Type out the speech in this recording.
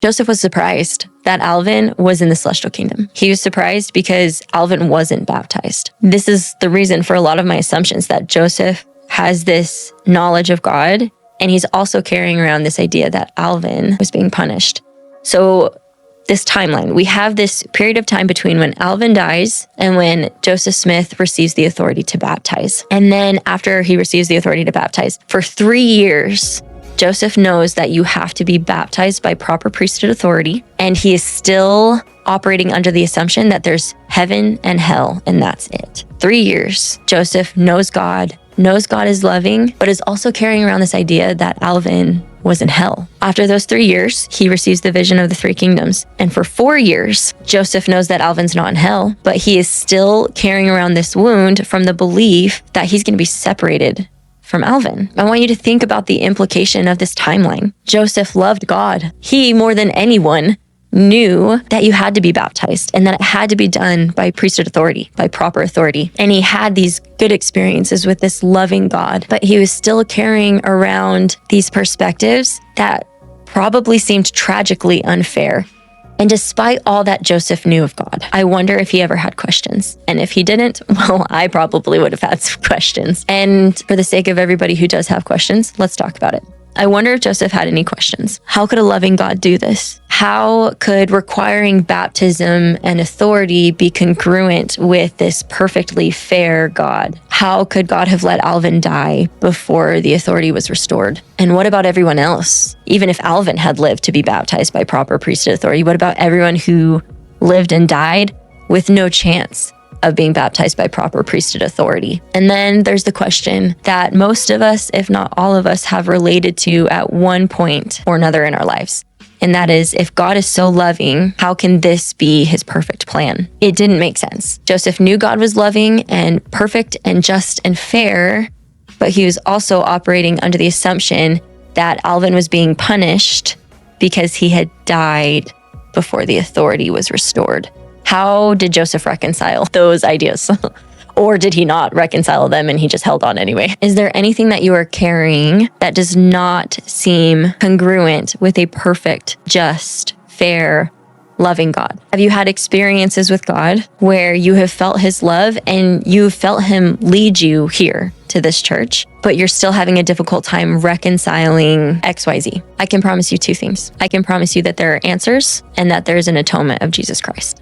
Joseph was surprised that Alvin was in the celestial kingdom. He was surprised because Alvin wasn't baptized. This is the reason for a lot of my assumptions that Joseph has this knowledge of God, and he's also carrying around this idea that Alvin was being punished. So this timeline, we have this period of time between when Alvin dies and when Joseph Smith receives the authority to baptize. And then after he receives the authority to baptize, for 3 years, Joseph knows that you have to be baptized by proper priesthood authority, and he is still operating under the assumption that there's heaven and hell, and that's it. 3 years, Joseph knows God is loving, but is also carrying around this idea that Alvin was in hell. After those 3 years, he receives the vision of the 3 kingdoms. And for 4 years, Joseph knows that Alvin's not in hell, but he is still carrying around this wound from the belief that he's going to be separated from Alvin. I want you to think about the implication of this timeline. Joseph loved God. He, more than anyone, knew that you had to be baptized and that it had to be done by priesthood authority, by proper authority. And he had these good experiences with this loving God, but he was still carrying around these perspectives that probably seemed tragically unfair. And despite all that Joseph knew of God, I wonder if he ever had questions. And if he didn't, well, I probably would have had some questions. And for the sake of everybody who does have questions, let's talk about it. I wonder if Joseph had any questions. How could a loving God do this? How could requiring baptism and authority be congruent with this perfectly fair God? How could God have let Alvin die before the authority was restored? And what about everyone else? Even if Alvin had lived to be baptized by proper priesthood authority, what about everyone who lived and died with no chance of being baptized by proper priesthood authority? And then there's the question that most of us, if not all of us, have related to at one point or another in our lives. And that is, if God is so loving, how can this be his perfect plan? It didn't make sense. Joseph knew God was loving and perfect and just and fair, but he was also operating under the assumption that Alvin was being punished because he had died before the authority was restored. How did Joseph reconcile those ideas? Or did he not reconcile them and he just held on anyway? Is there anything that you are carrying that does not seem congruent with a perfect, just, fair, loving God? Have you had experiences with God where you have felt his love and you felt him lead you here to this church, but you're still having a difficult time reconciling XYZ? I can promise you 2 things. I can promise you that there are answers and that there is an atonement of Jesus Christ.